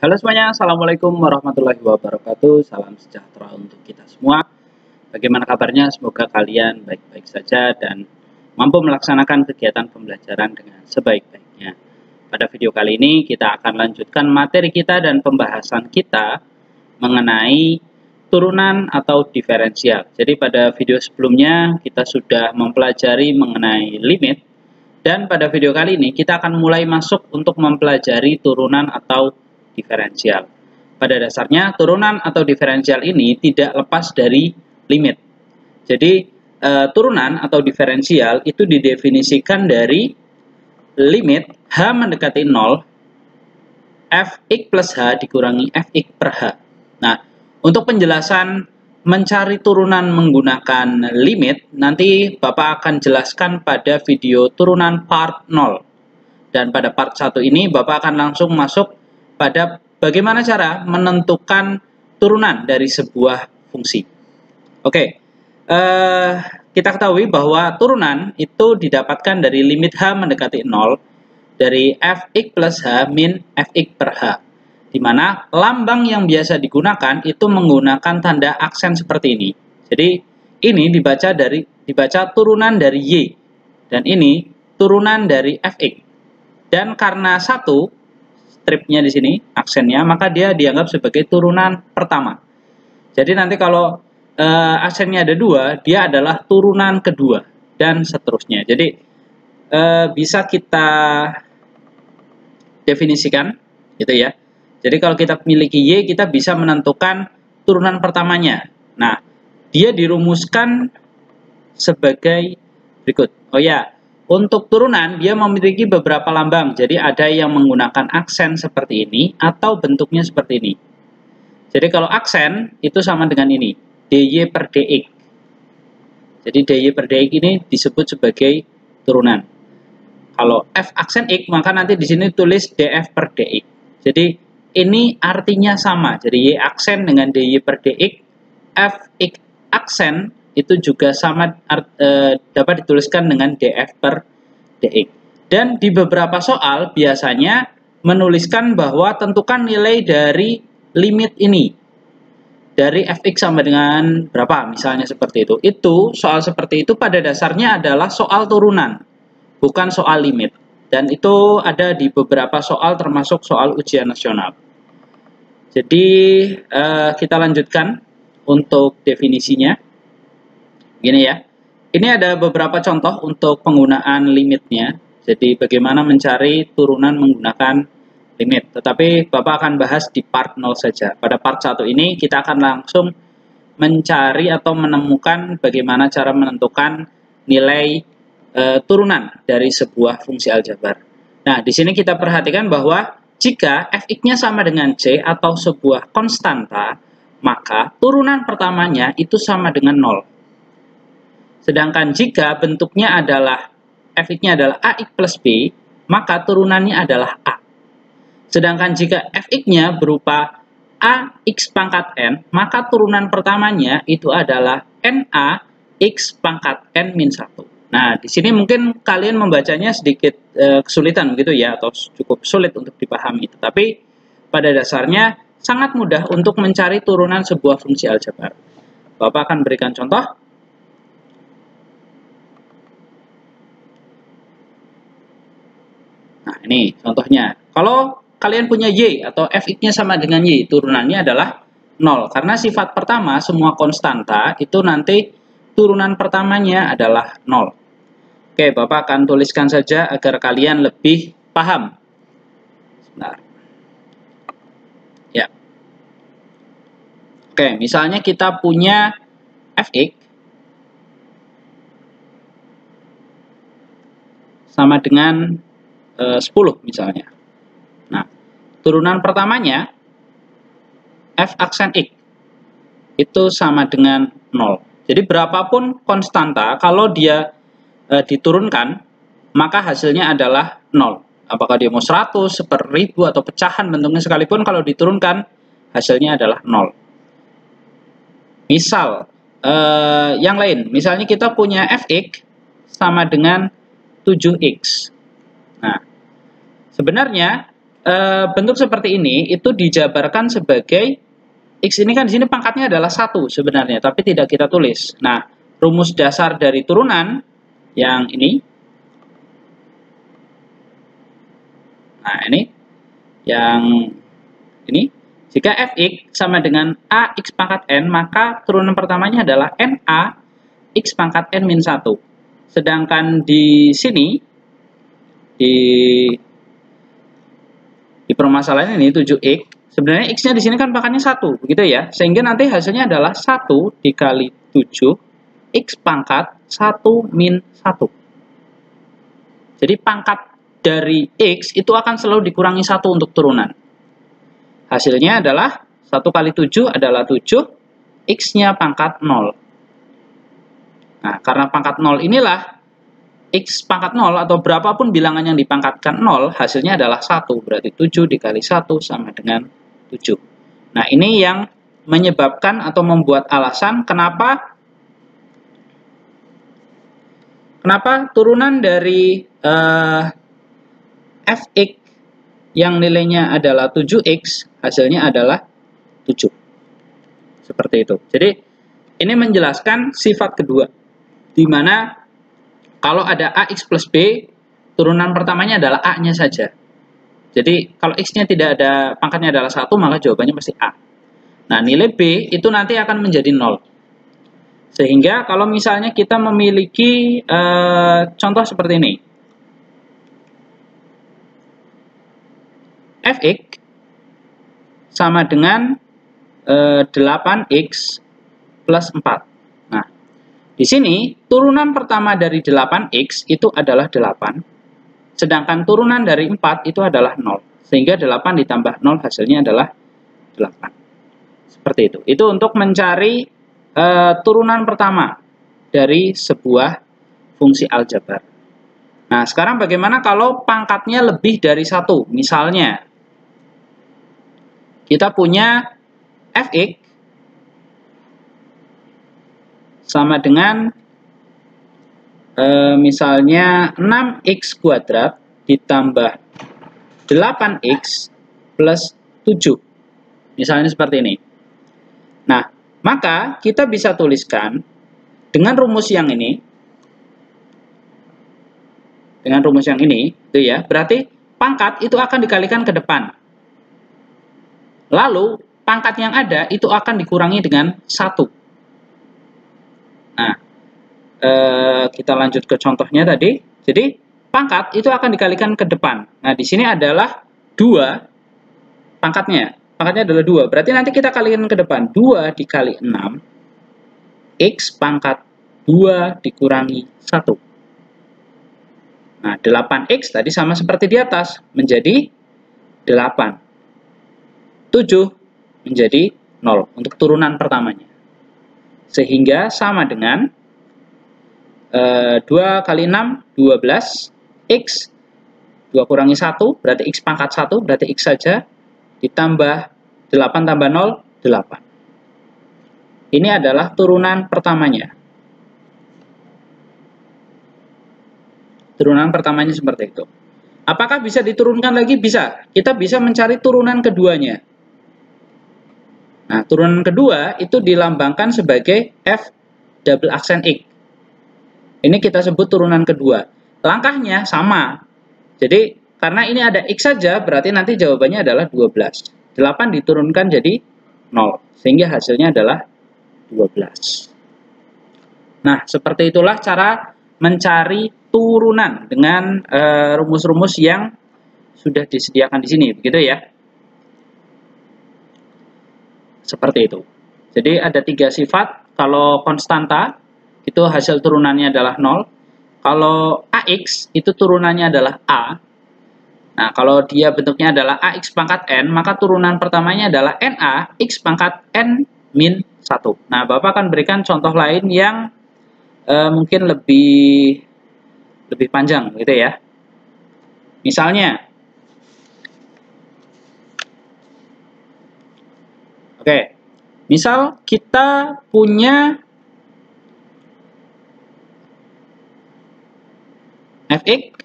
Halo semuanya, Assalamualaikum warahmatullahi wabarakatuh. Salam sejahtera untuk kita semua. Bagaimana kabarnya? Semoga kalian baik-baik saja dan mampu melaksanakan kegiatan pembelajaran dengan sebaik-baiknya. Pada video kali ini kita akan lanjutkan materi kita dan pembahasan kita mengenai turunan atau diferensial. Jadi pada video sebelumnya kita sudah mempelajari mengenai limit, dan pada video kali ini kita akan mulai masuk untuk mempelajari turunan atau diferensial. Pada dasarnya turunan atau diferensial ini tidak lepas dari limit. Jadi turunan atau diferensial itu didefinisikan dari limit H mendekati 0 Fx plus H dikurangi Fx per H. Nah, untuk penjelasan mencari turunan menggunakan limit, nanti Bapak akan jelaskan pada video turunan part 0. Dan pada part 1 ini Bapak akan langsung masuk pada bagaimana cara menentukan turunan dari sebuah fungsi. Oke, kita ketahui bahwa turunan itu didapatkan dari limit H mendekati 0 dari Fx plus H min Fx per H, di mana lambang yang biasa digunakan itu menggunakan tanda aksen seperti ini. Jadi ini dibaca turunan dari Y, dan ini turunan dari Fx. Dan karena satu stripnya di sini, aksennya, maka dia dianggap sebagai turunan pertama. Jadi nanti kalau aksennya ada dua, dia adalah turunan kedua, dan seterusnya. Jadi bisa kita definisikan, gitu ya. Jadi kalau kita memiliki Y, kita bisa menentukan turunan pertamanya. Nah, dia dirumuskan sebagai berikut. Oh ya, untuk turunan, dia memiliki beberapa lambang. Jadi ada yang menggunakan aksen seperti ini, atau bentuknya seperti ini. Jadi kalau aksen, itu sama dengan ini, dy per dx. Jadi dy per dx ini disebut sebagai turunan. Kalau f aksen x, maka nanti di sini tulis df per dx. Jadi ini artinya sama. Jadi y aksen dengan dy per dx, f x aksen itu juga sama, dapat dituliskan dengan df per dx. Dan di beberapa soal biasanya menuliskan bahwa tentukan nilai dari limit ini dari fx sama dengan berapa, misalnya seperti itu. Itu soal seperti itu pada dasarnya adalah soal turunan, bukan soal limit. Dan itu ada di beberapa soal termasuk soal ujian nasional. Jadi kita lanjutkan untuk definisinya. Gini ya, ini ada beberapa contoh untuk penggunaan limitnya. Jadi bagaimana mencari turunan menggunakan limit. Tetapi Bapak akan bahas di part 0 saja. Pada part 1 ini kita akan langsung mencari atau menemukan bagaimana cara menentukan nilai turunan dari sebuah fungsi aljabar. Nah, di sini kita perhatikan bahwa jika fx-nya sama dengan c atau sebuah konstanta, maka turunan pertamanya itu sama dengan 0. Sedangkan jika bentuknya adalah fx-nya adalah ax plus b, maka turunannya adalah a. Sedangkan jika fx-nya berupa ax pangkat n, maka turunan pertamanya itu adalah na x pangkat n min 1. Nah, di sini mungkin kalian membacanya sedikit kesulitan begitu ya, atau cukup sulit untuk dipahami. Tetapi pada dasarnya sangat mudah untuk mencari turunan sebuah fungsi aljabar. Bapak akan berikan contoh. Nah, ini contohnya. Kalau kalian punya Y atau fx-nya sama dengan Y, turunannya adalah 0. Karena sifat pertama, semua konstanta, itu nanti turunan pertamanya adalah 0. Oke, Bapak akan tuliskan saja agar kalian lebih paham. Sebentar. Ya. Oke, misalnya kita punya fx sama dengan 10 misalnya. Nah, turunan pertamanya f aksen x itu sama dengan 0. Jadi berapapun konstanta, kalau dia diturunkan, maka hasilnya adalah 0. Apakah dia mau 100, 1000, atau pecahan bentuknya sekalipun, kalau diturunkan hasilnya adalah 0. Misal yang lain, misalnya kita punya fx sama dengan 7x. Nah, sebenarnya bentuk seperti ini itu dijabarkan sebagai X ini kan di sini pangkatnya adalah 1 sebenarnya, tapi tidak kita tulis. Nah, rumus dasar dari turunan yang ini. Nah, ini yang ini. Jika fx sama dengan ax pangkat n, maka turunan pertamanya adalah na x pangkat n min 1. Sedangkan di sini di permasalahan ini 7x, sebenarnya x-nya di sini kan pangkatnya 1, begitu ya. Sehingga nanti hasilnya adalah 1 dikali 7 x pangkat 1 min 1. Jadi pangkat dari x itu akan selalu dikurangi 1 untuk turunan. Hasilnya adalah 1 kali 7 adalah 7, x-nya pangkat 0. Nah, karena pangkat 0 inilah x pangkat 0 atau berapapun bilangan yang dipangkatkan 0, hasilnya adalah 1. Berarti 7 dikali 1 sama dengan 7. Nah, ini yang menyebabkan atau membuat alasan kenapa turunan dari fx yang nilainya adalah 7x, hasilnya adalah 7. Seperti itu. Jadi, ini menjelaskan sifat kedua, di mana kalau ada ax plus b, turunan pertamanya adalah a-nya saja. Jadi, kalau x-nya tidak ada, pangkatnya adalah 1, maka jawabannya pasti a. Nah, nilai b itu nanti akan menjadi 0. Sehingga kalau misalnya kita memiliki contoh seperti ini. Fx sama dengan 8x plus 4. Nah, di sini turunan pertama dari 8x itu adalah 8, sedangkan turunan dari 4 itu adalah 0. Sehingga 8 ditambah 0 hasilnya adalah 8. Seperti itu. Itu untuk mencari turunan pertama dari sebuah fungsi aljabar. Nah, sekarang bagaimana kalau pangkatnya lebih dari 1? Misalnya, kita punya fx sama dengan misalnya 6x kuadrat ditambah 8x plus 7. Misalnya seperti ini. Nah, maka kita bisa tuliskan dengan rumus yang ini. Dengan rumus yang ini, itu ya. Berarti pangkat itu akan dikalikan ke depan. Lalu pangkat yang ada itu akan dikurangi dengan 1. Nah, kita lanjut ke contohnya tadi. Jadi pangkat itu akan dikalikan ke depan. Nah, di sini adalah 2 pangkatnya. Pangkatnya adalah 2. Berarti nanti kita kalikan ke depan. 2 dikali 6. X pangkat 2 dikurangi 1. Nah, 8x tadi sama seperti di atas. Menjadi 8. 7 menjadi 0 untuk turunan pertamanya. Sehingga sama dengan 2 kali 6, 12. X 2 kurangi 1, berarti X pangkat 1, berarti X saja. Ditambah 8 tambah 0, 8. Ini adalah turunan pertamanya. Turunan pertamanya seperti itu. Apakah bisa diturunkan lagi? Bisa. Kita bisa mencari turunan keduanya. Nah, turunan kedua itu dilambangkan sebagai F double aksen X. Ini kita sebut turunan kedua. Langkahnya sama. Jadi, karena ini ada X saja, berarti nanti jawabannya adalah 12. 8 diturunkan jadi 0. Sehingga hasilnya adalah 12. Nah, seperti itulah cara mencari turunan dengan rumus-rumus yang sudah disediakan di sini, begitu ya. Seperti itu. Jadi ada 3 sifat. Kalau konstanta, itu hasil turunannya adalah 0. Kalau AX, itu turunannya adalah A. Nah, kalau dia bentuknya adalah AX pangkat N, maka turunan pertamanya adalah NA, X pangkat N min 1. Nah, Bapak akan berikan contoh lain yang mungkin lebih panjang, gitu ya. Misalnya, oke, misal kita punya fx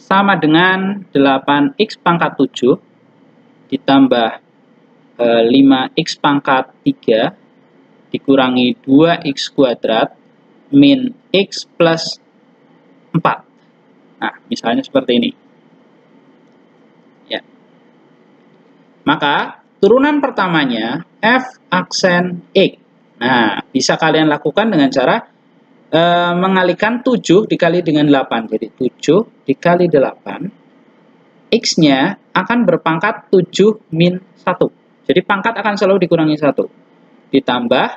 sama dengan 8x pangkat 7 ditambah 5x pangkat 3 dikurangi 2x kuadrat min x plus 4. Nah, misalnya seperti ini. Ya. Maka, turunan pertamanya f aksen x. Nah, bisa kalian lakukan dengan cara mengalihkan 7 dikali dengan 8. Jadi 7 dikali 8. X-nya akan berpangkat 7 min 1. Jadi pangkat akan selalu dikurangi 1. Ditambah,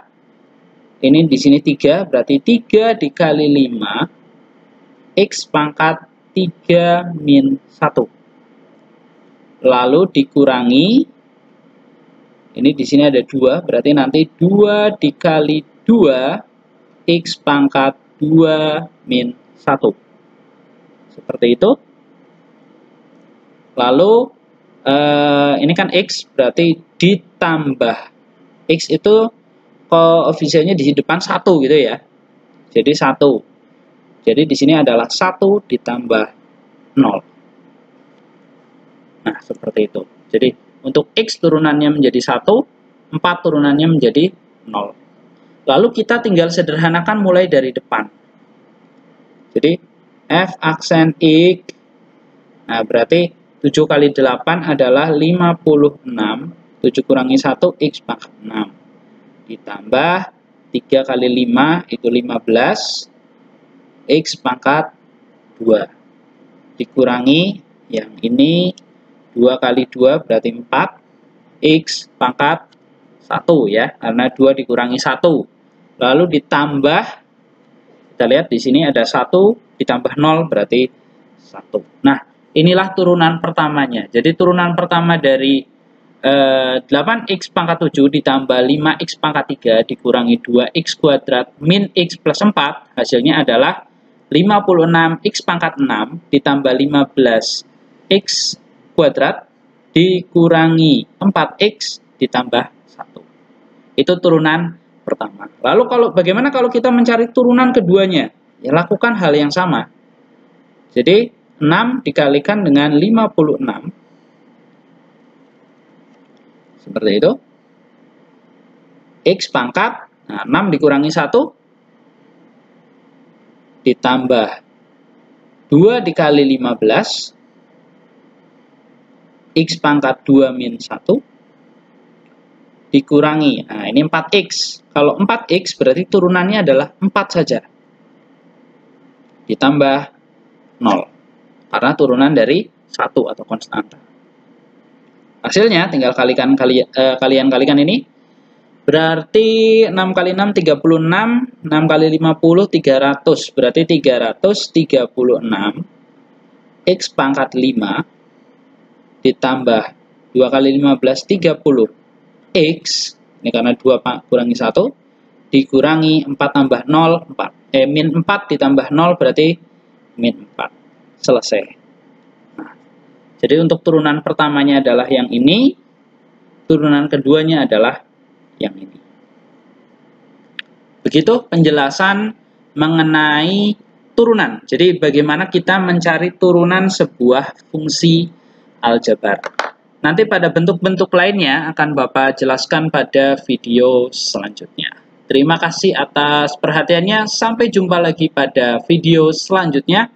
ini di sini 3, berarti 3 dikali 5, X pangkat 3 min 1. Lalu dikurangi, ini di sini ada 2, berarti nanti 2 dikali 2, X pangkat 2 min 1. Seperti itu. Lalu, ini kan X, berarti ditambah. X itu koefisiennya di depan 1 gitu ya. Jadi 1. Jadi di sini adalah 1 ditambah 0. Nah, seperti itu. Jadi untuk X turunannya menjadi 1, 4 turunannya menjadi 0. Lalu kita tinggal sederhanakan mulai dari depan. Jadi F aksen X, nah berarti 7 kali 8 adalah 56. 7 kurangi 1, X pangkat 6. Ditambah 3 kali 5 itu 15. X pangkat 2. Dikurangi yang ini 2 kali 2 berarti 4. X pangkat 1 ya, karena 2 dikurangi 1. Lalu ditambah, kita lihat di sini ada 1 ditambah 0 berarti 1. Nah, inilah turunan pertamanya. Jadi turunan pertama dari 8x pangkat 7 ditambah 5x pangkat 3 dikurangi 2x kuadrat min x plus 4, hasilnya adalah 56x pangkat 6 ditambah 15x kuadrat dikurangi 4x ditambah 1. Itu turunan pertama. Lalu bagaimana kalau kita mencari turunan keduanya? Ya, lakukan hal yang sama. Jadi 6 dikalikan dengan 56. Seperti itu. X pangkat, nah 6 dikurangi 1 ditambah 2 dikali 15. X pangkat 2 min 1 dikurangi, nah ini 4x. Kalau 4x berarti turunannya adalah 4 saja. Ditambah 0. Karena turunan dari 1 atau konstanta. Hasilnya tinggal kalian kalikan ini. Berarti 6 kali 6 36, 6 kali 50 300. Berarti 336 X pangkat 5 ditambah 2 kali 15 30 X, ini karena 2 kurangi 1, dikurangi 4 tambah 0, 4. Min 4 ditambah 0 berarti min 4. Selesai. Nah, jadi untuk turunan pertamanya adalah yang ini, turunan keduanya adalah yang ini. Begitu penjelasan mengenai turunan. Jadi bagaimana kita mencari turunan sebuah fungsi aljabar. Nanti pada bentuk-bentuk lainnya akan Bapak jelaskan pada video selanjutnya. Terima kasih atas perhatiannya. Sampai jumpa lagi pada video selanjutnya.